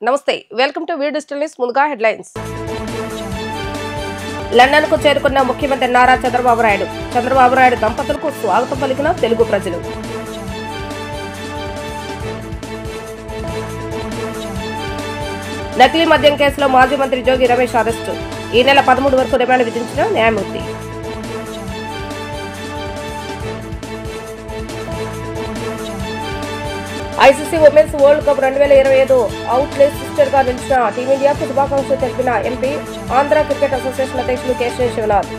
నమస్తే welcome to video digital news ముందుగా headlines London కు చేరుకున్న ముఖ్యమంత్రి నారా చంద్రబాబు నాయుడు దంపతులకు స్వాగతం పలికిన తెలుగు ప్రజలు నకిలీ మద్యం కేసులో మాజీ మంత్రి జోగి రమేష్ అరెస్టు ఈ నెల 13 వరకు రిమాండ్ విధించిన న్యాయమూర్తి ICC women's world cup 2025 outlet sister గా నిలిచిన టీమిండియాకు శుభాకాంక్షలు తెలిపిన ఎంపీ ఆంధ్ర క్రికెట్ అసోసియేషన్ అధ్యక్షులు కేశవ శివనాథ్.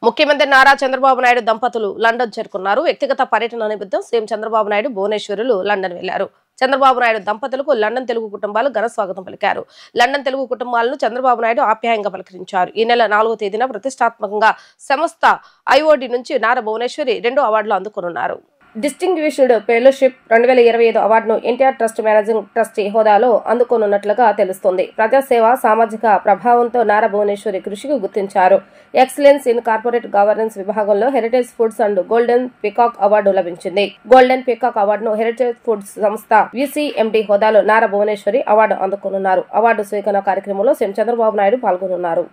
ముఖ్యమంత్రి నారా చంద్రబాబు నాయుడు దంపతులు లండన్ చేరుకున్నారు. వ్యక్తిగత పర్యటన నిమిత్తం సీఎం చంద్రబాబు నాయుడు భువనేశ్వరులు లండన్ వెళ్లారు. చంద్రబాబు నాయుడు దంపతులకు లండన్ తెలుగు కుటుంబాలు ఘన స్వాగతం పలికారు. లండన్ తెలుగు కుటుంబాలను చంద్రబాబు నాయుడు ఆప్యాయంగా పలకరించారు. ఈ నెల 4వ తేదీన ప్రతిష్టాత్మకంగా సంస్థ ఐఓడి నుంచి నారా భువనేశ్వరి 2 అవార్డులు అందుకున్నారు. డిస్టింగ్విష్డ్ ఫెలోషిప్ 2025 అవార్డును ఎన్టీఆర్ ట్రస్ట్ మేనేజింగ్ ట్రస్టీ హోదాలో అందుకోనున్నట్లుగా తెలుస్తోంది. ప్రజాసేవ సామాజిక ప్రభావంతో నారా భువనేశ్వరి కృషికి గుర్తించారు. ఎక్సలెన్స్ ఇన్ కార్పొరేట్ గవర్నెన్స్ విభాగంలో heritage foods and golden peacock award లభించింది. గోల్డెన్ పీకాక్ అవార్డును హెరిటేజ్ ఫుడ్స్ సంస్థ విసిఎండి హోదాలో నారా భువనేశ్వరి అవార్డు అందుకోనున్నారు. అవార్డు స్వీకరణ కార్యక్రమంలో సీఎం చంద్రబాబు నాయుడు పాల్గొనున్నారు.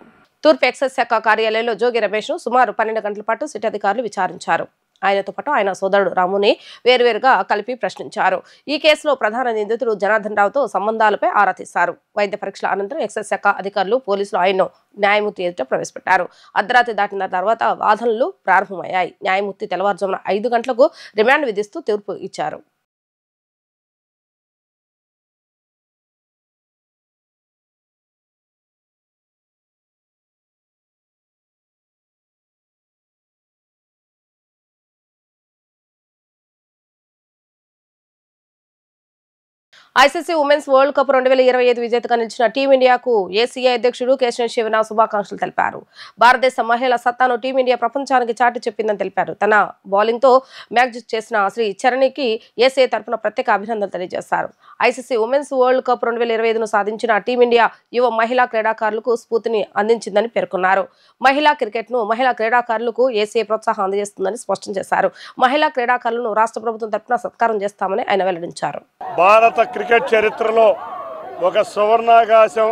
తూర్పు ఎక్సైజ్ శాఖ కార్యాలయంలో జోగి రమేష్ ను సుమారు 12 గంటల పాటు సిట్ అధికారులు విచారించారు. ఆయనతో పాటు ఆయన సోదరుడు రాముని వేర్వేరుగా కలిపి ప్రశ్నించారు. ఈ కేసులో ప్రధాన నిందితుడు జనార్దన్ రావుతో సంబంధాలపై ఆరా తీశారు. వైద్య పరీక్షల అనంతరం ఎక్సైజ్ శాఖ అధికారులు పోలీసులు ఆయన్ను న్యాయమూర్తి ఎదుట ప్రవేశపెట్టారు. అర్ధరాత్రి దాటిన తర్వాత వాదనలు ప్రారంభమయ్యాయి. న్యాయమూర్తి తెల్లవారుజామున 5 గంటలకు రిమాండ్ విధిస్తూ తీర్పు ఇచ్చారు. ఐసీసీ ఉమెన్స్ వరల్డ్ కప్ 2025 విజేతగా నిలిచిన టీమిండియాకు ఏసీఐ అధ్యక్షుడు కేశవ శివనాథ్ శుభాకాంక్షలు తెలిపారు. భారతదేశ మహిళల సత్తాను టీమిండియా ప్రపంచానికి చాటి చెప్పిందని తెలిపారు. తన బౌలింగ్ తో మ్యాచ్ చేసిన శ్రీ చరణికి ఏసీఐ తరఫున ప్రత్యేక అభినందనలు తెలియజేశారు. ఐసీసీ ఉమెన్స్ వరల్డ్ కప్ 2025ను సాధించిన టీమిండియా యువ మహిళా క్రీడాకారులకు స్ఫూర్తిని అందించిందని పేర్కొన్నారు. మహిళా క్రికెట్ ను మహిళా క్రీడాకారులకు ఏసీఐ ప్రోత్సాహం అందజేస్తుందని స్పష్టం చేశారు. మహిళా క్రీడాకారులను రాష్ట్ర ప్రభుత్వం తరఫున సత్కారం చేస్తామని ఆయన వెల్లడించారు. భారత క్రికెట్ చరిత్రలో ఒక సువర్ణాకాశం.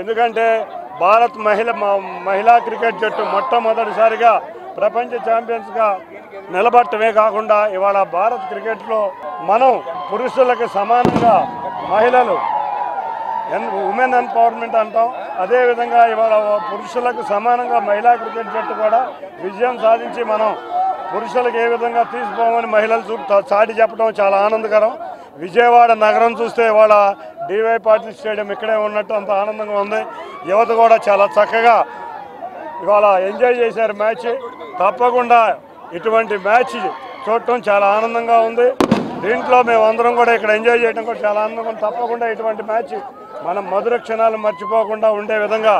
ఎందుకంటే భారత్ మహిళా క్రికెట్ జట్టు మొట్టమొదటిసారిగా ప్రపంచ ఛాంపియన్స్గా నిలబడటమే కాకుండా ఇవాళ భారత్ క్రికెట్లో మనం పురుషులకు సమానంగా మహిళలు ఉమెన్ ఎంపవర్మెంట్ అంటాం. అదేవిధంగా ఇవాళ పురుషులకు సమానంగా మహిళా క్రికెట్ జట్టు కూడా విజయం సాధించి మనం పురుషులకు ఏ విధంగా తీసుకోమని మహిళలు చాటి చెప్పడం చాలా ఆనందకరం. విజయవాడ నగరం చూస్తే ఇవాళ డివై పాటిల్ స్టేడియం ఇక్కడే ఉన్నట్టు అంత ఆనందంగా ఉంది. యువత కూడా చాలా చక్కగా ఇవాళ ఎంజాయ్ చేశారు మ్యాచ్. తప్పకుండా ఇటువంటి మ్యాచ్ చూడటం చాలా ఆనందంగా ఉంది. దీంట్లో మేమందరం కూడా ఇక్కడ ఎంజాయ్ చేయడం కూడా చాలా ఆనందంగా ఉంది. తప్పకుండా ఇటువంటి మ్యాచ్ మనం మధుర క్షణాలు మర్చిపోకుండా ఉండే విధంగా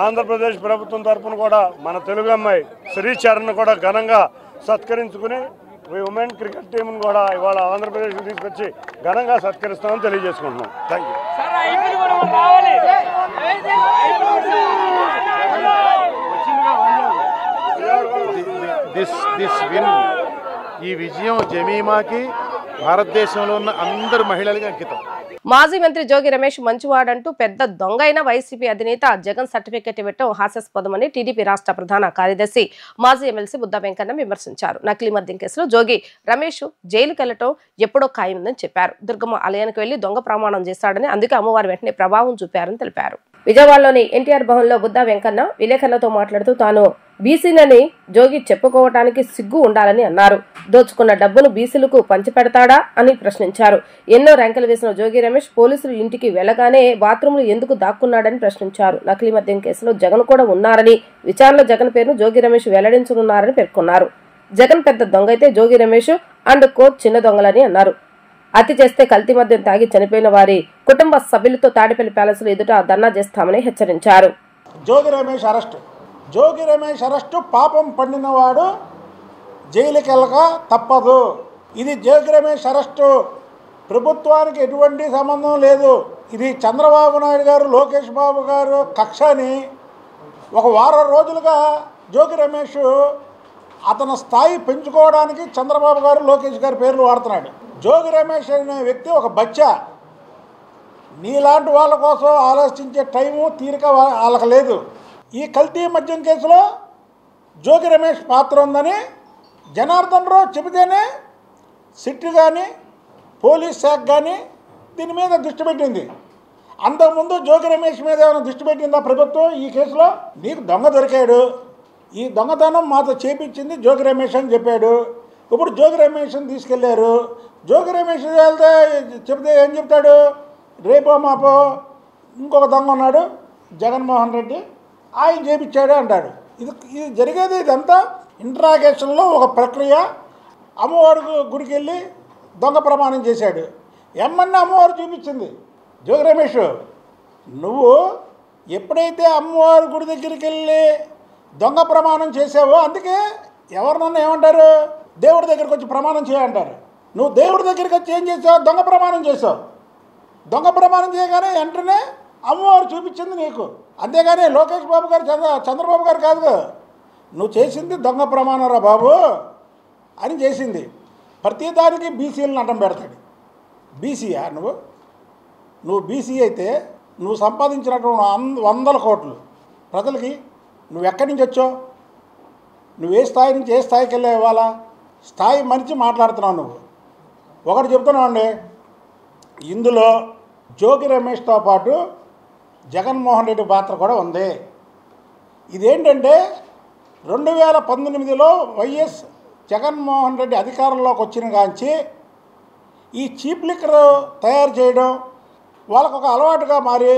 ఆంధ్రప్రదేశ్ ప్రభుత్వం తరఫున కూడా మన తెలుగు అమ్మాయి శ్రీచరణ్ కూడా ఘనంగా సత్కరించుకుని ఉమెన్ క్రికెట్ టీంను కూడా ఇవాళ ఆంధ్రప్రదేశ్ తీసుకొచ్చి ఘనంగా సత్కరిస్తామని తెలియజేసుకుంటున్నాం. Thank you. ఈ విజయం జమీమాకి భారతదేశంలో ఉన్న అందరు మహిళలకి అంకితం. మాజీ మంత్రి జోగి రమేష్ మంచివాడంటూ పెద్ద దొంగ అయిన వైసీపీ అధినేత జగన్ సర్టిఫికెట్ ఇవ్వటం హాస్యాస్పదమని టీడీపీ రాష్ట్ర ప్రధాన కార్యదర్శి మాజీ ఎమ్మెల్సీ బుద్దా వెంకన్న విమర్శించారు. నకిలీ మద్యం కేసులో జోగి రమేష్ జైలుకి వెళ్లటం ఎప్పుడో ఖాయముందని చెప్పారు. దుర్గమ్మ ఆలయానికి వెళ్లి దొంగ ప్రమాణం చేశాడని, అందుకే అమ్మవారి వెంటనే ప్రభావం చూపారని తెలిపారు. విజయవాడలోని ఎన్టీఆర్ భవన్లో బుద్దా వెంకన్న విలేకరులతో మాట్లాడుతూ తాను బీసీలని జోగి చెప్పుకోవటానికి సిగ్గు ఉండాలని అన్నారు. దోచుకున్న డబ్బును బీసీలకు పంచిపెడతాడా అని ప్రశ్నించారు. ఎన్నో ర్యాంకులు వేసిన జోగి రమేష్ పోలీసులు ఇంటికి వెళ్లగానే బాత్రూంలు ఎందుకు దాక్కున్నాడని ప్రశ్నించారు. నకిలీ మద్యం కేసులో జగన్ కూడా ఉన్నారని, విచారణలో జగన్ పేరును జోగి రమేష్ వెల్లడించనున్నారని పేర్కొన్నారు. జగన్ పెద్ద దొంగ అయితే జోగి రమేష్ అండ్ కోచ్ చిన్న దొంగలని అన్నారు. అతి చేస్తే కల్తీ మద్యం తాగి చనిపోయిన వారి కుటుంబ సభ్యులతో తాడిపల్లి ప్యాలెస్ ఎదుట ధర్నా చేస్తామని హెచ్చరించారు. జోగి రమేష్ అరెస్టు పాపం పండినవాడు జైలుకి వెళ్ళక తప్పదు. ఇది జోగి రమేష్ అరెస్టు ప్రభుత్వానికి ఎటువంటి సంబంధం లేదు. ఇది చంద్రబాబు నాయుడు గారు, లోకేష్ బాబు గారు కక్షని ఒక వారం రోజులుగా జోగి రమేష్ అతని స్థాయి పెంచుకోవడానికి చంద్రబాబు గారు లోకేష్ గారి పేర్లు వాడుతున్నాడు. జోగి రమేష్ అనే వ్యక్తి ఒక బచ్చా. నీలాంటి వాళ్ళ కోసం ఆలోచించే టైము తీరిక వాళ్ళకి లేదు. ఈ కల్తీ మద్యం కేసులో జోగి రమేష్ పాత్ర ఉందని జనార్దన్ రావు చెబితేనే సిట్ కానీ పోలీస్ శాఖ కానీ దీని మీద దృష్టి పెట్టింది. అంతకుముందు జోగి రమేష్ మీద ఏమైనా దృష్టి పెట్టిందా ప్రభుత్వం? ఈ కేసులో నీకు దొంగ దొరికాడు, ఈ దొంగతనం మాతో చేపించింది జోగి రమేష్ అని చెప్పాడు. ఇప్పుడు జోగి రమేష్ని తీసుకెళ్లారు. జోగి రమేష్ వెళ్తే చెప్తే ఏం చెప్తాడు? రేపో మాపో ఇంకొక దొంగ ఉన్నాడు జగన్మోహన్ రెడ్డి, ఆయన చేపించాడు అంటాడు. ఇది జరిగేది ఇదంతా ఇంట్రాగేషన్లో ఒక ప్రక్రియ. అమ్మవారి గుడికి వెళ్ళి దొంగ ప్రమాణం చేశాడు. ఎమ్మన్నా అమ్మవారు చూపించింది. జోగి రమేష్, నువ్వు ఎప్పుడైతే అమ్మవారి గుడి దగ్గరికి వెళ్ళి దొంగ ప్రమాణం చేసావో అందుకే ఎవరినన్నా ఏమంటారు? దేవుడి దగ్గరికి వచ్చి ప్రమాణం చేయంటారు. నువ్వు దేవుడి దగ్గరికి వచ్చి ఏం చేసావు? దొంగ ప్రమాణం చేసావు. దొంగ ప్రమాణం చేయగానే వెంటనే అమ్మవారు చూపించింది నీకు. అంతేగాని లోకేష్ బాబు గారు చంద్రబాబు గారు కాదు. నువ్వు చేసింది దొంగ ప్రమాణం రా బాబు అని చేసింది. ప్రతిదానికి బీసీలను అడ్డం పెడతాడు. బీసీయా నువ్వు బీసీ అయితే నువ్వు సంపాదించినటువంటి 100 కోట్లు ప్రజలకి నువ్వు ఎక్కడి నుంచి వచ్చావు? నువ్వు ఏ స్థాయి నుంచి ఏ స్థాయికి వెళ్ళావు? ఇవాళ స్థాయి మరిచి మాట్లాడుతున్నావు నువ్వు. ఒకటి చెప్తున్నావు అండి, ఇందులో జోగి రమేష్తో పాటు జగన్మోహన్ రెడ్డి పాత్ర కూడా ఉంది. ఇదేంటంటే 2019లో వైఎస్ జగన్మోహన్ రెడ్డి అధికారంలోకి వచ్చిన కాంచి ఈ చీప్ లిక్కర్ తయారు చేయడం వాళ్ళకు ఒక అలవాటుగా మారి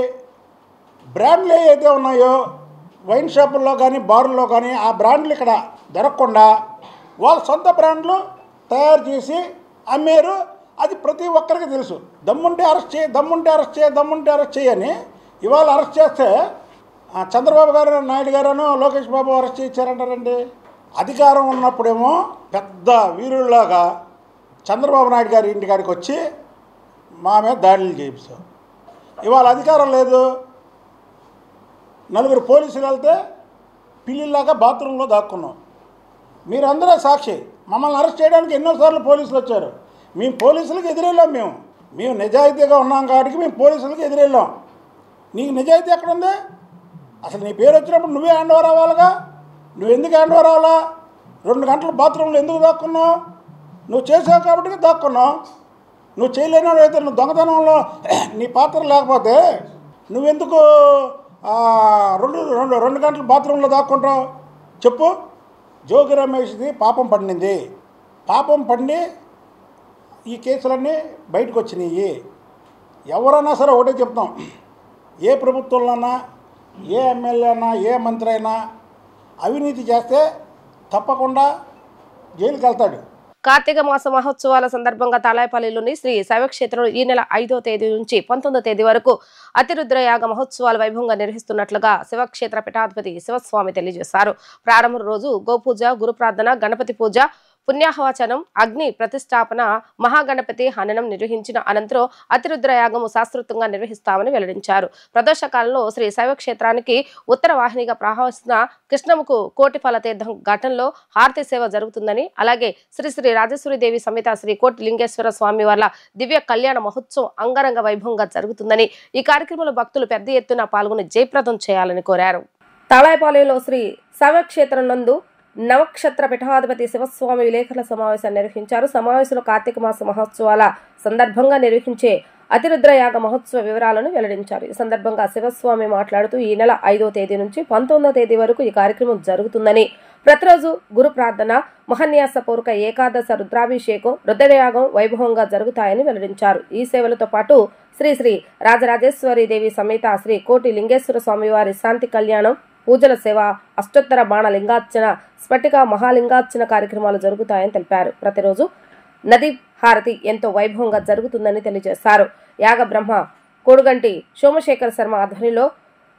బ్రాండ్లు ఏవైతే ఉన్నాయో వైన్ షాపుల్లో కానీ బారుల్లో కానీ ఆ బ్రాండ్లు ఇక్కడ దొరకకుండా వాళ్ళ సొంత బ్రాండ్లు తయారు చేసి అమ్మారు. అది ప్రతి ఒక్కరికి తెలుసు. దమ్ముంటే అరెస్ట్ చేయి, దమ్ముంటే అరెస్ట్ చేయి, దమ్ముంటే అరెస్ట్ చేయని ఇవాళ అరెస్ట్ చేస్తే చంద్రబాబు గారు, నాయుడు గారును, లోకేష్ బాబు అరెస్ట్ చేయించారంటారండి. అధికారం ఉన్నప్పుడేమో పెద్ద వీరుల్లాగా చంద్రబాబు నాయుడు గారి ఇంటికాడికి వచ్చి మా మీద దాడులు చేయించాం. ఇవాళ అధికారం లేదు, 4 పోలీసులు వెళ్తే పిల్లిలాగా బాత్రూంలో దాక్కున్నాం. మీరందరూ సాక్షి. మమ్మల్ని అరెస్ట్ చేయడానికి ఎన్నోసార్లు పోలీసులు వచ్చారు. మేము పోలీసులకు ఎదురెళ్ళాం. మేము నిజాయితీగా ఉన్నాం కాబట్టి మేము పోలీసులకు ఎదురెళ్ళాం. నీకు నిజాయితీ ఎక్కడుంది? అసలు నీ పేరు వచ్చినప్పుడు నువ్వే హ్యాండ్ ఓవర్ అవ్వాలిగా. నువ్వు ఎందుకు హ్యాండ్ ఓవర్ అవ్వాలా? 2 గంటలు బాత్రూంలో ఎందుకు దాక్కున్నావు? నువ్వు చేసావు కాబట్టి దాక్కున్నావు. నువ్వు చేయలేని అయితే నువ్వు దొంగతనంలో నీ పాత్ర లేకపోతే నువ్వెందుకు 2 గంటలు బాత్రూంలో దాక్కుంటావు? చెప్పు. జోగి రమేష్ది పాపం పండింది. పాపం పండి ఈ కేసులన్నీ బయటకు వచ్చినాయి. ఎవరైనా సరే ఒకటే చెప్తాం, ఏ ప్రభుత్వంలోనా, ఏ ఎమ్మెల్యే అయినా, ఏ మంత్రి అయినా అవినీతి చేస్తే తప్పకుండా జైలుకి వెళ్తాడు. కార్తీక మాస మహోత్సవాల సందర్భంగా తాళాయపల్లిలోని శ్రీ శైవక్షేత్రంలో ఈ నెల 5వ తేదీ నుంచి 19వ తేదీ వరకు అతిరుద్రయాగ మహోత్సవాలు వైభవంగా నిర్వహిస్తున్నట్లుగా శివక్షేత్ర పీఠాధిపతి శివస్వామి తెలియజేశారు. ప్రారంభ రోజు గోపూజ, గురు ప్రార్థన, గణపతి పూజ, పుణ్యాహవచనం, అగ్ని ప్రతిష్టాపన, మహాగణపతి హననం నిర్వహించిన అనంతరం అతిరుద్రయాగము శాస్త్రోక్తంగా నిర్వహిస్తామని వెల్లడించారు. ప్రదోష కాలంలో శ్రీ శైవక్షేత్రానికి ఉత్తర వాహినిగా ప్రవహిస్తున్న కృష్ణముకు కోటి ఫల తీర్థం ఘటనలో హారతి సేవ జరుగుతుందని, అలాగే శ్రీ శ్రీ రాజేశ్వరీదేవి సమేత శ్రీ కోటి లింగేశ్వర స్వామి వార్ల దివ్య కళ్యాణ మహోత్సవం అంగరంగ వైభవంగా జరుగుతుందని, ఈ కార్యక్రమంలో భక్తులు పెద్ద ఎత్తున పాల్గొని జయప్రదం చేయాలని కోరారు. తాళాయపాలెంలో శ్రీ శైవక్షేత్రం నందు నవక్షత్ర పీఠాధిపతి శివస్వామి విలేకరుల సమావేశాన్ని నిర్వహించారు. సమావేశంలో కార్తీక మాస మహోత్సవాల సందర్భంగా నిర్వహించే అతిరుద్రయాగ మహోత్సవ వివరాలను వెల్లడించారు. ఈ సందర్భంగా శివస్వామి మాట్లాడుతూ ఈ నెల 5వ తేదీ నుంచి 19వ తేదీ వరకు ఈ కార్యక్రమం జరుగుతుందని, ప్రతిరోజు గురు ప్రార్థన, మహాన్యాసపూర్వక ఏకాదశ రుద్రాభిషేకం, రుద్రయాగం వైభవంగా జరుగుతాయని వెల్లడించారు. ఈ సేవలతో పాటు శ్రీ శ్రీ రాజరాజేశ్వరీదేవి సమేత శ్రీ కోటి లింగేశ్వర స్వామివారి శాంతి కళ్యాణం, పూజల సేవ, అష్టోత్తర బాణ లింగార్చన, స్ఫటిక మహాలింగార్చన కార్యక్రమాలు జరుగుతాయని తెలిపారు. ప్రతిరోజు నది హారతి ఎంతో వైభవంగా జరుగుతుందని తెలియజేశారు. యాగ బ్రహ్మ కోడుగంటి సోమశేఖర శర్మ ఆధ్వర్యంలో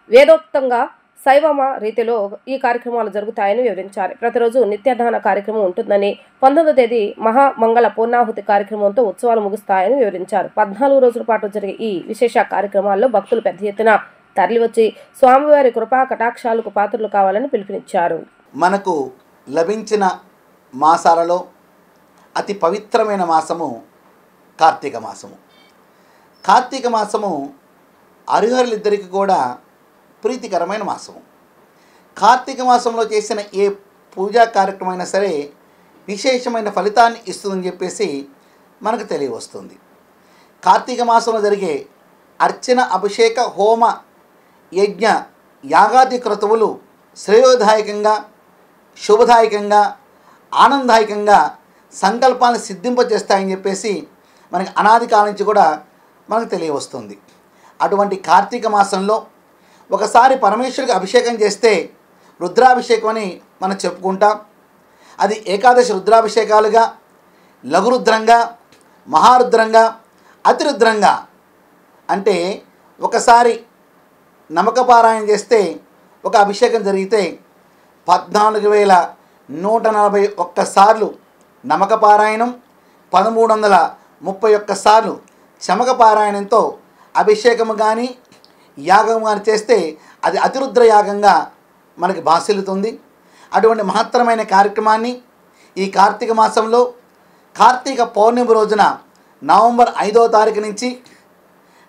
వేదోక్తంగా శైవమ రీతిలో ఈ కార్యక్రమాలు జరుగుతాయని వివరించారు. ప్రతిరోజు నిత్యదాన కార్యక్రమం ఉంటుందని, 19వ తేదీ మహామంగళ పూర్ణాహుతి కార్యక్రమంతో ఉత్సవాలు ముగుస్తాయని వివరించారు. 14 రోజుల పాటు జరిగే ఈ విశేష కార్యక్రమాల్లో భక్తులు పెద్ద ఎత్తున తరలివచ్చి స్వామివారి కృపా కటాక్షాలకు పాత్రలు కావాలని పిలుపునిచ్చారు. మనకు లభించిన మాసాలలో అతి పవిత్రమైన మాసము కార్తీక మాసము. కార్తీక మాసము హరిహరులిద్దరికీ కూడా ప్రీతికరమైన మాసము. కార్తీక మాసంలో చేసిన ఏ పూజా కార్యక్రమం అయినా సరే విశేషమైన ఫలితాన్ని ఇస్తుందని చెప్పేసి మనకు తెలియవస్తుంది. కార్తీక మాసంలో జరిగే అర్చన, అభిషేక, హోమ, యజ్ఞ, యాగాది క్రతువులు శ్రేయోదాయకంగా, శుభదాయకంగా, ఆనందదాయకంగా సంకల్పాన్ని సిద్ధింపజేస్తాయని చెప్పేసి మనకి అనాది కాలం నుంచి కూడా మనకు తెలియవస్తుంది. అటువంటి కార్తీక మాసంలో ఒకసారి పరమేశ్వరుడికి అభిషేకం చేస్తే రుద్రాభిషేకం అని మనం చెప్పుకుంటాం. అది ఏకాదశి రుద్రాభిషేకాలుగా, లఘురుద్రంగా, మహారుద్రంగా, అతిరుద్రంగా, అంటే ఒకసారి నమకపారాయణ చేస్తే ఒక అభిషేకం జరిగితే 14,141 సార్లు నమకపారాయణం, 1,331 సార్లు చమకపారాయణంతో అభిషేకము కానీ యాగం కానీ చేస్తే అది అతిరుద్ర యాగంగా మనకి భాసిల్లుతుంది. అటువంటి మహత్తరమైన కార్యక్రమాన్ని ఈ కార్తీక మాసంలో కార్తీక పౌర్ణమి రోజున నవంబర్ 5వ తారీఖు నుంచి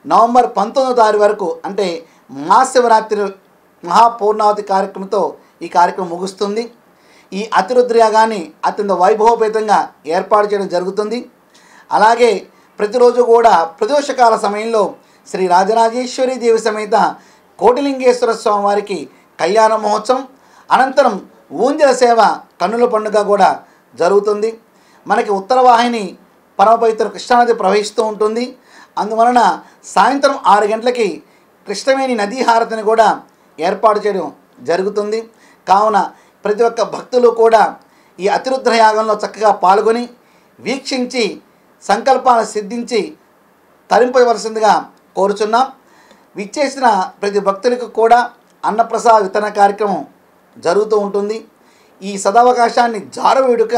నవంబర్ 19వ తారీఖు వరకు, అంటే మహాశివరాత్రి మహాపూర్ణావతి కార్యక్రమంతో ఈ కార్యక్రమం ముగుస్తుంది. ఈ అతిరుద్రయాగాన్ని అత్యంత వైభవపేతంగా ఏర్పాటు చేయడం జరుగుతుంది. అలాగే ప్రతిరోజు కూడా ప్రదోషకాల సమయంలో శ్రీ రాజరాజేశ్వరి దేవి సమేత కోటిలింగేశ్వర స్వామి వారికి కళ్యాణ మహోత్సవం, అనంతరం ఊంజల సేవ, కన్నుల పండుగ కూడా జరుగుతుంది. మనకి ఉత్తర వాహిని పరమపవిత్ర కృష్ణానది ప్రవహిస్తూ ఉంటుంది. అందువలన సాయంత్రం 6 గంటలకి కృష్ణవేణి నదీ హారతిని కూడా ఏర్పాటు చేయడం జరుగుతుంది. కావున ప్రతి ఒక్క భక్తులు కూడా ఈ అతిరుద్ర యాగంలో చక్కగా పాల్గొని వీక్షించి సంకల్పాలను సిద్ధించి తరింపవలసిందిగా కోరుచున్నాం. విచ్చేసిన ప్రతి భక్తులకు కూడా అన్నప్రసాద వితరణ కార్యక్రమం జరుగుతూ ఉంటుంది. ఈ సదవకాశాన్ని జారవేడుక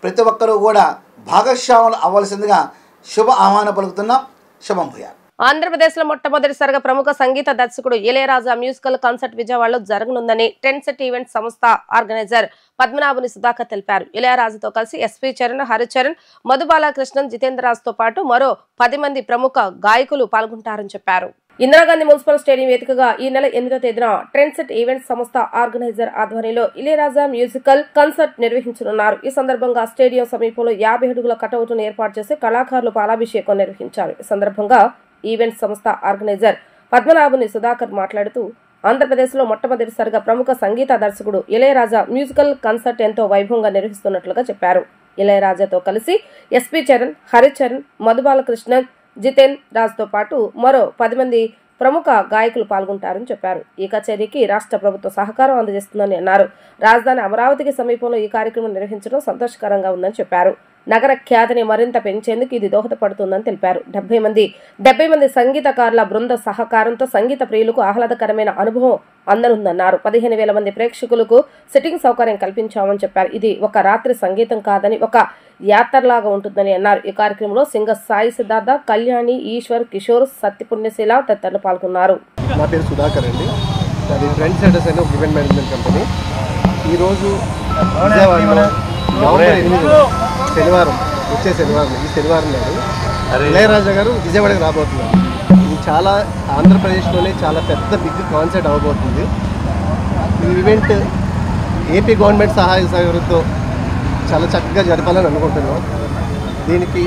ప్రతి ఒక్కరూ కూడా భాగస్వాములు అవ్వాల్సిందిగా శుభ ఆహ్వానం పలుకుతున్నాం. శుభం భూయాత్. ఆంధ్రప్రదేశ్లో మొట్టమొదటిసారిగా ప్రముఖ సంగీత దర్శకుడు ఇళయరాజా మ్యూజికల్ కాన్సర్ట్ విజయవాడలో జరగనుందని ట్రెండ్ సెట్ ఈవెంట్ సంస్థ ఆర్గనైజర్ పద్మనాభుని సుధాకర్ తెలిపారు. ఇళయరాజాతో కలిసి ఎస్పీ చరణ్, హరిచరణ్, మధుబాలకృష్ణన్, జితేంద్రరాజ్తో పాటు మరో 10 మంది ప్రముఖ గాయకులు పాల్గొంటారని చెప్పారు. ఇందిరాగాంధీ మున్సిపల్ స్టేడియం వేదికగా ఈ నెల 8వ తేదీన ట్రెండ్ సెట్ ఈవెంట్ సంస్థ ఆర్గనైజర్ ఆధ్వర్యంలో ఇళయరాజా మ్యూజికల్ కాన్సర్ట్ నిర్వహించనున్నారు. ఈ సందర్భంగా స్టేడియం సమీపంలో 50 అడుగుల కటౌట్ను ఏర్పాటు చేసి కళాకారులు పాలాభిషేకం నిర్వహించారు. ఈ సందర్భంగా ఈవెంట్ సంస్థ ఆర్గనైజర్ పద్మనాభుని సుధాకర్ మాట్లాడుతూ, ఆంధ్రప్రదేశ్లో మొట్టమొదటిసారిగా ప్రముఖ సంగీత దర్శకుడు ఇళయరాజా మ్యూజికల్ కాన్సర్ట్ ఎంతో వైభవంగా నిర్వహిస్తున్నట్లుగా చెప్పారు. ఇళయరాజాతో కలిసి ఎస్పీ చరణ్, హరిచరణ్, మధుబాలకృష్ణన్, జితేంద్ర రాజ్తో పాటు మరో 10 మంది ప్రముఖ గాయకులు పాల్గొంటారని చెప్పారు. ఈ కచేరీకి రాష్ట్ర ప్రభుత్వం సహకారం అందజేస్తుందని అన్నారు. రాజధాని అమరావతికి సమీపంలో ఈ కార్యక్రమం నిర్వహించడం సంతోషకరంగా ఉందని చెప్పారు. నగర ఖ్యాతిని మరింత పెంచేందుకు ఇది దోహదపడుతుందని తెలిపారు. 70 మంది సంగీతకారుల బృంద సహకారంతో సంగీత ప్రియులకు ఆహ్లాదకరమైన అనుభవం అందనుందన్నారు. 15,000 మంది ప్రేక్షకులకు సిట్టింగ్ సౌకర్యం కల్పించామని చెప్పారు. ఇది ఒక రాత్రి సంగీతం కాదని ఒక యాత్రలాగా ఉంటుందని అన్నారు. ఈ కార్యక్రమంలో సింగర్ సాయి సిద్ధార్థ, కళ్యాణి, ఈశ్వర్, కిషోర్, సత్యపుణ్యశీల తదితరులు పాల్గొన్నారు. నా పేరు సుధాకర్ అండి. అది ట్రెండ్ సెటర్స్ అనే ఒక ఈవెంట్ మేనేజ్మెంట్ కంపెనీ. ఈరోజు విజయవాడలో నవంబర్ 8 శనివారం, వచ్చే శనివారం, ఈ శనివారం నాడు ఇళయరాజా గారు విజయవాడకి రాబోతున్నారు. ఇది చాలా ఆంధ్రప్రదేశ్లోనే చాలా పెద్ద బిగ్ కాన్సర్ట్ అవబోతుంది. ఈ ఈవెంట్ ఏపీ గవర్నమెంట్ సహాయ సహకారంతో చాలా చక్కగా జరపాలని అనుకుంటున్నాం. దీనికి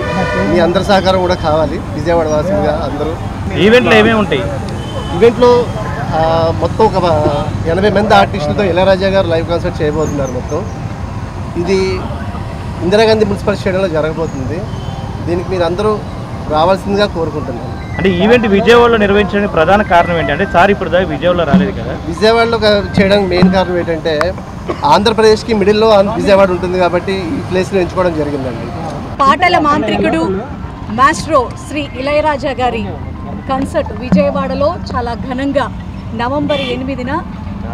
మీ అందరి సహకారం కూడా కావాలి. విజయవాడ వాసులుగా అందరూ ఈవెంట్లో ఏమేమి ఉంటాయి? ఈవెంట్లో మొత్తం ఒక 80 మంది ఆర్టిస్టులతో ఇళయరాజా గారు లైవ్ కాన్సర్ట్ చేయబోతున్నారు. మొత్తం ఇది ఇందిరాగాంధీ మున్సిపల్ స్టేడియంలో జరగబోతుంది. దీనికి మీరు అందరూ రావాల్సిందిగా కోరుకుంటున్నాను. అంటే ఈవెంట్ విజయవాడలో నిర్వహించడానికి ప్రధాన కారణం ఏంటి? అంటే సార్ ఇప్పుడు దాకా విజయవాడలో రాలేదు కదా. విజయవాడలో చేయడానికి మెయిన్ కారణం ఏంటంటే ఆంధ్రప్రదేశ్కి మిడిల్లో విజయవాడ ఉంటుంది కాబట్టి ఈ ప్లేస్లో ఎంచుకోవడం జరిగిందండి. పాటల మాంత్రికుడు మాస్ట్రో శ్రీ ఇళయరాజా గారి కాన్సర్ట్ విజయవాడలో చాలా ఘనంగా నవంబర్ 8న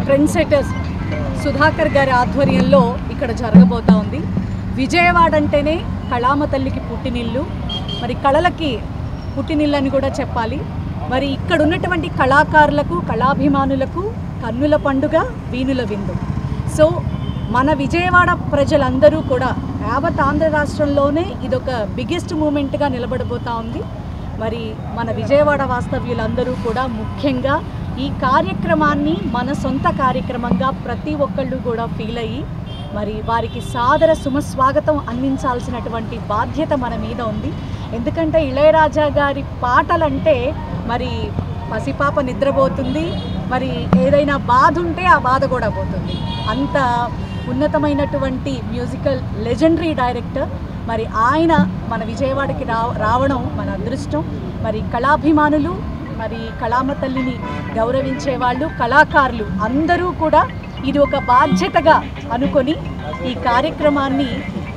ట్రెండ్ సెటర్స్ సుధాకర్ గారి ఆధ్వర్యంలో ఇక్కడ జరగబోతా ఉంది. విజయవాడ అంటేనే కళామ తల్లికి పుట్టినిల్లు, మరి కళలకి పుట్టినిల్లు అని కూడా చెప్పాలి. మరి ఇక్కడ ఉన్నటువంటి కళాకారులకు, కళాభిమానులకు కన్నుల పండుగ, వీణుల విందు. సో మన విజయవాడ ప్రజలందరూ కూడా యావత్ ఆంధ్ర రాష్ట్రంలోనే ఇదొక బిగ్గెస్ట్ మూమెంట్గా నిలబడబోతూ ఉంది. మరి మన విజయవాడ వాస్తవ్యులందరూ కూడా ముఖ్యంగా ఈ కార్యక్రమాన్ని మన సొంత కార్యక్రమంగా ప్రతి ఒక్కళ్ళు కూడా ఫీల్ అయ్యి మరి వారికి సాదర సుమస్వాగతం అందించాల్సినటువంటి బాధ్యత మన మీద ఉంది. ఎందుకంటే ఇళయరాజా గారి పాటలంటే మరి పసిపాప నిద్రపోతుంది, మరి ఏదైనా బాధ ఉంటే ఆ బాధ కూడా పోతుంది. అంత ఉన్నతమైనటువంటి మ్యూజికల్ లెజెండరీ డైరెక్టర్. మరి ఆయన మన విజయవాడకి రావడం మన అదృష్టం. మరి కళాభిమానులు, మరి కళామ తల్లిని గౌరవించే వాళ్ళు, కళాకారులు అందరూ కూడా ఇది ఒక బాధ్యతగా అనుకొని ఈ కార్యక్రమాన్ని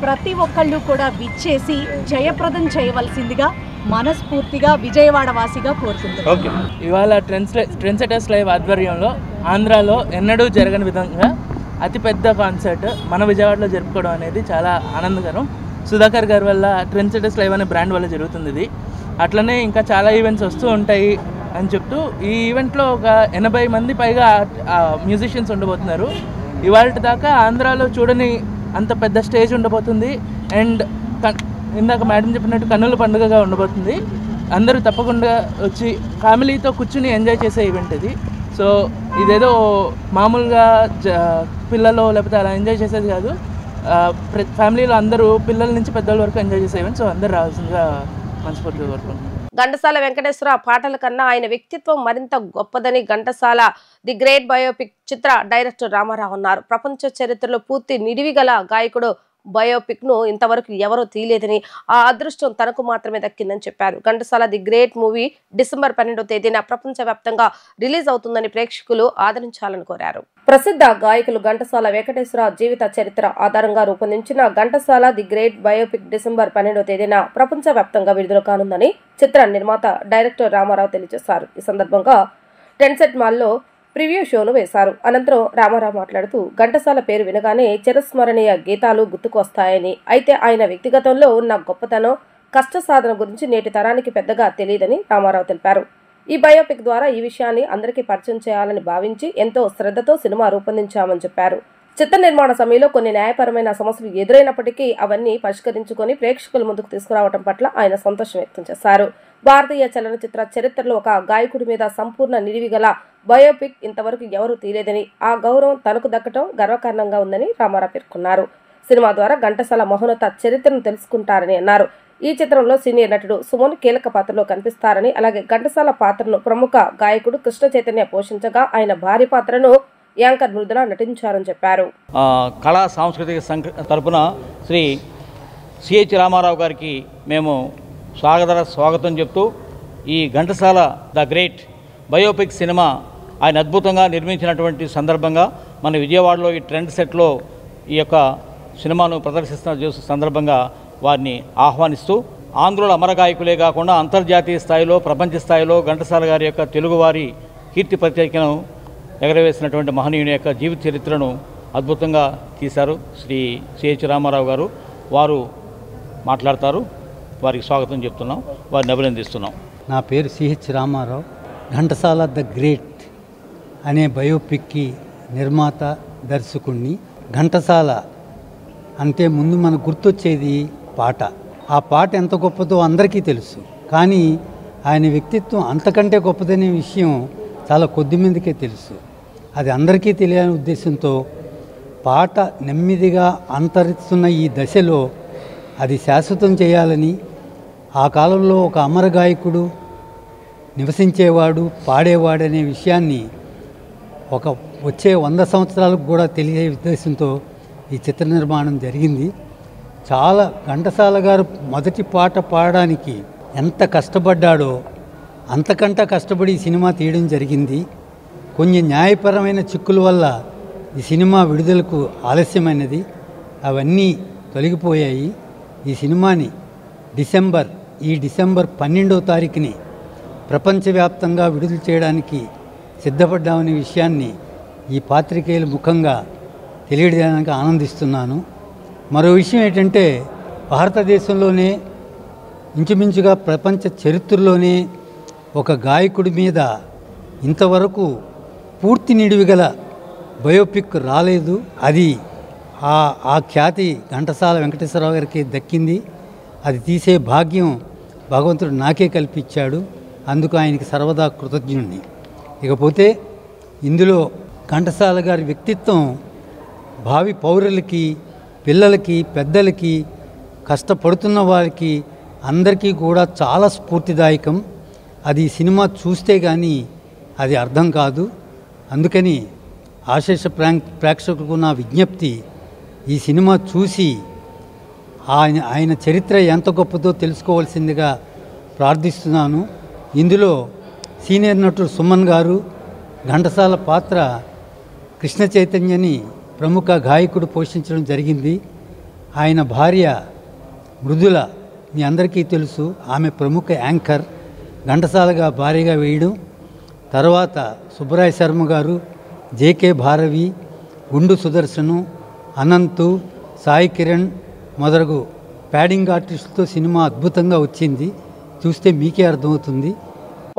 ప్రతి ఒక్కళ్ళు కూడా విచ్చేసి జయప్రదం చేయవలసిందిగా మనస్ఫూర్తిగా విజయవాడ వాసిగా కోరుకుంటున్నాను. ఇవాళ ట్రెండ్ సెటర్స్ లైవ్ ఆధ్వర్యంలో ఆంధ్రాలో ఎన్నడూ జరగని విధంగా అతిపెద్ద కాన్సర్ట్ మన విజయవాడలో జరుపుకోవడం అనేది చాలా ఆనందకరం. సుధాకర్ గారి వల్ల ట్రెండ్ సెటర్స్ లైవ్ అనే బ్రాండ్ వల్ల జరుగుతుంది ఇది. అట్లనే ఇంకా చాలా ఈవెంట్స్ వస్తూ ఉంటాయి అని చెప్తూ ఈ ఈవెంట్లో ఒక 80 మంది పైగా మ్యూజిషియన్స్ ఉండబోతున్నారు. ఇవాళ దాకా ఆంధ్రాలో చూడని అంత పెద్ద స్టేజ్ ఉండబోతుంది. అండ్ ఇందాక మేడం చెప్పినట్టు కన్నుల పండుగగా ఉండబోతుంది. అందరూ తప్పకుండా వచ్చి ఫ్యామిలీతో కూర్చుని ఎంజాయ్ చేసే ఈవెంట్ ఇది. సో ఇదేదో మామూలుగా పిల్లలు లేకపోతే అలా ఎంజాయ్ చేసేది కాదు. ఫ్యామిలీలో అందరూ పిల్లల నుంచి పెద్దల వరకు ఎంజాయ్ చేసే ఈవెంట్. సో అందరూ రావాల్సిందిగా మనస్ఫూర్తిగా కోరుకుంటున్నాను. ఘంటసాల వెంకటేశ్వర పాటల కన్నా ఆయన వ్యక్తిత్వం మరింత గొప్పదని ఘంటసాల ది గ్రేట్ బయోపిక్ చిత్ర డైరెక్టర్ రామారావు అన్నారు. ప్రపంచ చరిత్రలో పూర్తి నిడివి గల గాయకుడు బయోపిక్ ను ఇంతవరకు ఎవరూ తీయలేదని, ఆ అదృష్టం తనకు మాత్రమే దక్కిందని చెప్పారు. Ghantasala the great movie December 12వ తేదీన ప్రపంచవ్యాప్తంగా రిలీజ్ అవుతుందని ప్రేక్షకులు ఆదరించాలని కోరారు. ప్రసిద్ధ గాయకులు ఘంటసాల వెంకటేశ్వర జీవిత చరిత్ర ఆధారంగా రూపొందించిన Ghantasala the great biopic December 12వ తేదీన ప్రపంచవ్యాప్తంగా విడుదల కానుందని చిత్ర నిర్మాత డైరెక్టర్ రామారావు తెలియజేశారు. ఈ సందర్భంగా టెన్సెట్ మాల్లో ప్రివ్యూ షోను వేశారు. అనంతరం రామారావు మాట్లాడుతూ ఘంటసాల పేరు వినగానే చిరస్మరణీయ గీతాలు గుర్తుకు వస్తాయని, అయితే ఆయన వ్యక్తిగతంలో ఉన్న గొప్పతనం, కష్ట సాధన గురించి నేటి తరానికి పెద్దగా తెలియదని రామారావు తెలిపారు. ఈ బయోపిక్ ద్వారా ఈ విషయాన్ని అందరికీ పరిచయం చేయాలని భావించి ఎంతో శ్రద్ధతో సినిమా రూపొందించామని చెప్పారు. చిత్ర నిర్మాణ సమయంలో కొన్ని న్యాయపరమైన సమస్యలు ఎదురైనప్పటికీ అవన్నీ పరిష్కరించుకొని ప్రేక్షకుల ముందుకు తీసుకురావడం పట్ల ఆయన సంతోషం వ్యక్తం చేశారు. భారతీయ చలనచిత్ర చరిత్రలో ఒక గాయకుడి మీద సంపూర్ణ నిడివి గల బయోపిక్ ఇంతవరకు ఎవరూ తీయలేదని, ఆ గౌరవం తనకు దక్కడం గర్వకారణంగా ఉందని రామారావు పేర్కొన్నారు. సినిమా ద్వారా ఘంటసాల మహోన్నత చరిత్రను తెలుసుకుంటారని అన్నారు. ఈ చిత్రంలో సీనియర్ నటుడు సుమన్ కీలక పాత్రలో కనిపిస్తారని, అలాగే ఘంటసాల పాత్రను ప్రముఖ గాయకుడు కృష్ణ చైతన్య పోషించగా ఆయన భార్య పాత్రను యాంకర్ మృదుల నటించారని చెప్పారు. కళా సాంస్కృతిక సంఘ తరపున శ్రీ సిహెచ్ రామారావు గారికి మేము స్వాగతం చెప్తూ ఈ Ghantasala the great biopic cinema ఆయన అద్భుతంగా నిర్మించినటువంటి సందర్భంగా మన విజయవాడలో ఈ ట్రెండ్ సెట్లో ఈ యొక్క సినిమాను ప్రదర్శిస్తున్న సందర్భంగా వారిని ఆహ్వానిస్తూ ఆంధ్రుల అమరగాయకులే కాకుండా అంతర్జాతీయ స్థాయిలో ప్రపంచ స్థాయిలో ఘంటసాల గారి యొక్క తెలుగువారి కీర్తి ప్రత్యేకను ఎగరవేసినటువంటి మహనీయుని యొక్క జీవిత చరిత్రను అద్భుతంగా తీశారు శ్రీ సిహెచ్ రామారావు గారు. వారు మాట్లాడతారు. వారికి స్వాగతం చెప్తున్నాం, వారిని అభినందిస్తున్నాం. నా పేరు CH Ramarao. Ghantasala the great అనే బయోపిక్కి నిర్మాత, దర్శకుణ్ణి. ఘంటసాల అంటే ముందు మనకు గుర్తొచ్చేది పాట. ఆ పాట ఎంత గొప్పదో అందరికీ తెలుసు. కానీ ఆయన వ్యక్తిత్వం అంతకంటే గొప్పదనే విషయం చాలా కొద్ది మందికే తెలుసు. అది అందరికీ తెలియని ఉద్దేశంతో పాట నెమ్మదిగా అంతరిస్తున్న ఈ దశలో అది శాశ్వతం చేయాలని, ఆ కాలంలో ఒక అమర గాయకుడు నివసించేవాడు, పాడేవాడనే విషయాన్ని వచ్చే 100 సంవత్సరాలకు కూడా తెలియే ఉద్దేశంతో ఈ చిత్ర నిర్మాణం జరిగింది. చాలా ఘంటసాల గారు మొదటి పాట పాడడానికి ఎంత కష్టపడ్డాడో అంతకంటే కష్టపడి ఈ సినిమా తీయడం జరిగింది. కొన్ని న్యాయపరమైన చిక్కుల వల్ల ఈ సినిమా విడుదలకు ఆలస్యమైనది. అవన్నీ తొలగిపోయాయి. ఈ సినిమాని డిసెంబర్ 12వ తారీఖుని ప్రపంచవ్యాప్తంగా విడుదల చేయడానికి సిద్ధపడ్డామనే విషయాన్ని ఈ పాత్రికేయుల ముఖంగా తెలియడానికి ఆనందిస్తున్నాను. మరో విషయం ఏంటంటే, భారతదేశంలోనే ఇంచుమించుగా ప్రపంచ చరిత్రలోనే ఒక గాయకుడి మీద ఇంతవరకు పూర్తి నిడివి గల బయోపిక్ రాలేదు. అది ఆ ఖ్యాతి ఘంటసాల వెంకటేశ్వరరావు గారికి దక్కింది. అది తీసే భాగ్యం భగవంతుడు నాకే కల్పించాడు. అందుకు ఆయనకి సర్వదా కృతజ్ఞుడిని. ఇకపోతే ఇందులో ఘంటసాల గారి వ్యక్తిత్వం భావి పౌరులకి, పిల్లలకి, పెద్దలకి, కష్టపడుతున్న వారికి అందరికీ కూడా చాలా స్ఫూర్తిదాయకం. అది సినిమా చూస్తే కానీ అది అర్థం కాదు. అందుకని ఆశేష ప్రేక్షకులకు నా విజ్ఞప్తి, ఈ సినిమా చూసి ఆయన చరిత్ర ఎంత గొప్పదో తెలుసుకోవాల్సిందిగా ప్రార్థిస్తున్నాను. ఇందులో సీనియర్ నటుడు సుమన్ గారు, ఘంటసాల పాత్ర కృష్ణ చైతన్యని ప్రముఖ గాయకుడు పోషించడం జరిగింది. ఆయన భార్య మృదుల మీ అందరికీ తెలుసు, ఆమె ప్రముఖ యాంకర్, ఘంటసాలగా భార్యగా వేయడం. తర్వాత సుబ్బరాయ శర్మ గారు, జేకే భారవి, గుండు సుదర్శను, అనంతు, సాయి కిరణ్ మొదలగు ప్యాడింగ్ ఆర్టిస్టులతో సినిమా అద్భుతంగా వచ్చింది. చూస్తే మీకే అర్థమవుతుంది.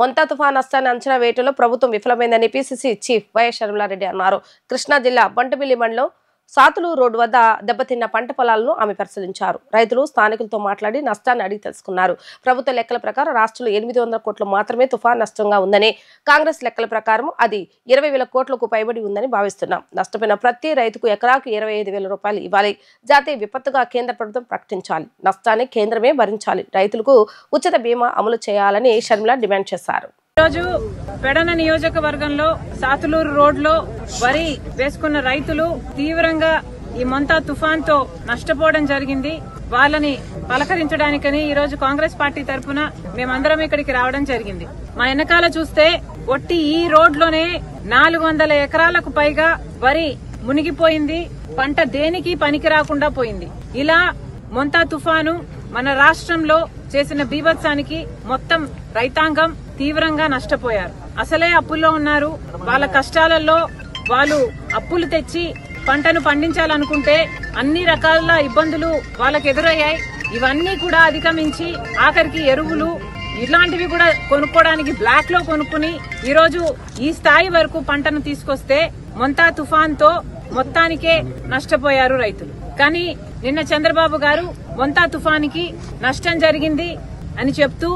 మొంతా తుఫాన్ నష్టాన్ని అంచనా వేయటంలో ప్రభుత్వం విఫలమైందని పిసిసి చీఫ్ వైఎస్ షర్మిలారెడ్డి అన్నారు. కృష్ణా జిల్లా బంటబిల్లి మండలం సాతులు రోడ్డు వద్ద దెబ్బతిన్న పంట పొలాలను ఆమె పరిశీలించారు. రైతులు స్థానికులతో మాట్లాడి నష్టాన్ని అడిగి తెలుసుకున్నారు. ప్రభుత్వ లెక్కల ప్రకారం రాష్ట్రంలో 800 కోట్లు మాత్రమే తుఫాన్ నష్టంగా ఉందని, కాంగ్రెస్ లెక్కల ప్రకారం అది 20,000 కోట్లకు పైబడి ఉందని భావిస్తున్నాం. నష్టపోయిన ప్రతి రైతుకు ఎకరాకు 25,000 రూపాయలు ఇవ్వాలి. జాతీయ విపత్తుగా కేంద్ర ప్రభుత్వం ప్రకటించాలి. నష్టాన్ని కేంద్రమే భరించాలి. రైతులకు ఉచిత బీమా అమలు చేయాలని షర్మిల డిమాండ్ చేశారు. ఈరోజు పెడన నియోజకవర్గంలో సాతులూరు రోడ్లో వరి వేసుకున్న రైతులు తీవ్రంగా ఈ మొంతా తుఫాన్ తో నష్టపోవడం జరిగింది. వాళ్ళని పలకరించడానికని ఈరోజు కాంగ్రెస్ పార్టీ తరఫున మేమందరం ఇక్కడికి రావడం జరిగింది. మా వెనకాల చూస్తే ఒట్టి ఈ రోడ్లోనే 400 ఎకరాలకు పైగా వరి మునిగిపోయింది. పంట దేనికి పనికి రాకుండా పోయింది. ఇలా మొంతా తుఫాను మన రాష్ట్రంలో చేసిన బీభత్సానికి మొత్తం రైతాంగం తీవ్రంగా నష్టపోయారు. అసలే అప్పుల్లో ఉన్నారు. వాళ్ళ కష్టాలలో వాళ్ళు అప్పులు తెచ్చి పంటను పండించాలనుకుంటే అన్ని రకాల ఇబ్బందులు వాళ్ళకు ఎదురయ్యాయి. ఇవన్నీ కూడా అధిగమించి ఆఖరికి ఎరువులు ఇలాంటివి కూడా కొనుక్కోవడానికి బ్లాక్ లో కొనుక్కుని ఈరోజు ఈ స్థాయి వరకు పంటను తీసుకొస్తే మొంతా తుఫాన్ తో మొత్తానికే నష్టపోయారు రైతులు. కానీ నిన్న చంద్రబాబు గారు మొంతా తుఫానికి నష్టం జరిగింది అని చెప్తూ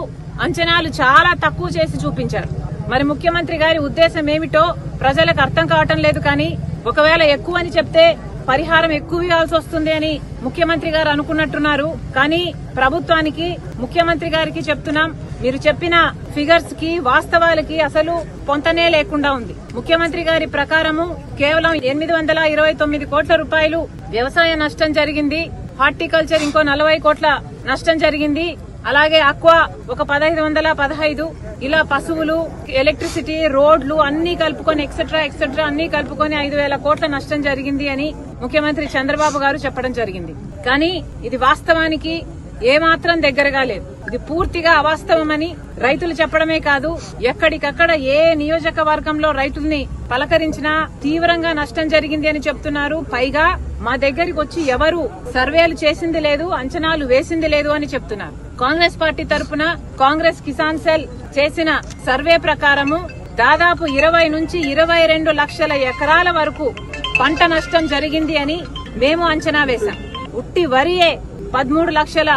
అంచనాలు చాలా తక్కువ చేసి చూపించారు. మరి ముఖ్యమంత్రి గారి ఉద్దేశం ఏమిటో ప్రజలకు అర్థం కావటం లేదు. కానీ ఒకవేళ ఎక్కువ అని చెప్తే పరిహారం ఎక్కువ ఇవ్వాల్సి వస్తుంది అని ముఖ్యమంత్రి గారు అనుకున్నట్టున్నారు. కానీ ప్రభుత్వానికి, ముఖ్యమంత్రి గారికి చెప్తున్నాం, మీరు చెప్పిన ఫిగర్స్ కి వాస్తవాలకి అసలు పొంతనే లేకుండా ఉంది. ముఖ్యమంత్రి గారి ప్రకారము కేవలం 829 కోట్ల రూపాయలు వ్యవసాయ నష్టం జరిగింది. హార్టికల్చర్ ఇంకో 40 కోట్ల నష్టం జరిగింది. అలాగే అక్వా ఒక 1515, ఇలా పశువులు, ఎలక్ట్రిసిటీ, రోడ్లు అన్ని కలుపుకొని ఎక్సెట్రా అన్ని కలుపుకొని 5,000 కోట్ల నష్టం జరిగింది అని ముఖ్యమంత్రి చంద్రబాబు గారు చెప్పడం జరిగింది. కానీ ఇది వాస్తవానికి ఏమాత్రం దగ్గరగా లేదు. ఇది పూర్తిగా అవాస్తవమని రైతులు చెప్పడమే కాదు, ఎక్కడికక్కడ ఏ నియోజకవర్గంలో రైతుల్ని పలకరించినా తీవ్రంగా నష్టం జరిగింది అని చెప్తున్నారు. పైగా మా దగ్గరికి వచ్చి ఎవరు సర్వేలు చేసింది లేదు, అంచనాలు వేసింది లేదు అని చెప్తున్నారు. కాంగ్రెస్ పార్టీ తరఫున కాంగ్రెస్ కిసాన్ సెల్ చేసిన సర్వే ప్రకారము దాదాపు 20 నుంచి 22 లక్షల ఎకరాల వరకు పంట నష్టం జరిగింది అని మేము అంచనా వేశాం. ఉట్టి వరియే 13 లక్షల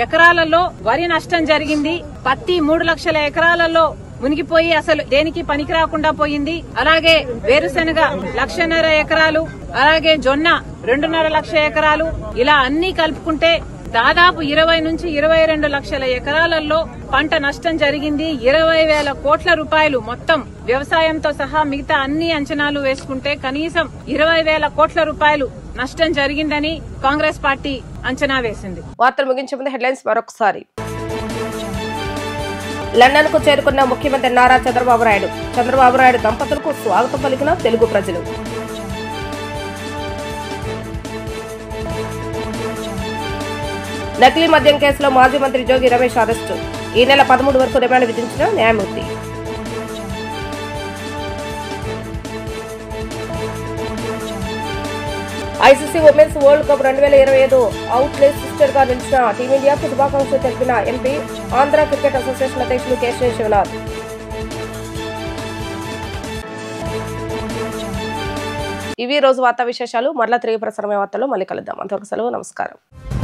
ఎకరాలలో వరి నష్టం జరిగింది. పత్తి 3 లక్షల ఎకరాలలో మునిగిపోయి అసలు దేనికి పనికి రాకుండా పోయింది. అలాగే వేరుశెనగ 1,50,000 ఎకరాలు, అలాగే జొన్న 2.5 లక్షల ఎకరాలు, ఇలా అన్ని కలుపుకుంటే దాదాపు 20 నుంచి 22 లక్షల ఎకరాలలో పంట నష్టం జరిగింది. 20,000 కోట్ల రూపాయలు మొత్తం వ్యవసాయంతో సహా మిగతా అన్ని అంచనాలు వేసుకుంటే కనీసం 20,000 కోట్ల రూపాయలు నష్టం జరిగిందని కాంగ్రెస్ పార్టీ అంచనా వేసింది. వార్తలు ముగించే ముందు హెడ్లైన్స్ మరొకసారి. లండన్ కు చేరుకున్న ముఖ్యమంత్రి నారా చంద్రబాబు నాయుడు. చంద్రబాబు నాయుడు దంపతులకు స్వాగతం పలికిన తెలుగు ప్రజలు. నకిలీ మద్యం కేసులో మాజీ మంత్రి జోగి రమేష్ అరెస్టు. ఈ నెల 13 వరకు రిమాండ్ విధించిన న్యాయమూర్తి. ICC women's world cup 2025 outlet sister గా నిలిచిన టీమిండియాకు శుభాకాంక్షలు తెలిపిన ఎంపీ, ఆంధ్ర క్రికెట్ అసోసియేషన్ అధ్యక్షులు కేశవ శివనాథ్. ఇవి రోజు వార్తా విశేషాలు. మరలా తిరిగి ప్రసారమైన వార్తల్లో మళ్ళీ కలుద్దాం. అంతవరకు సెలవు. నమస్కారం.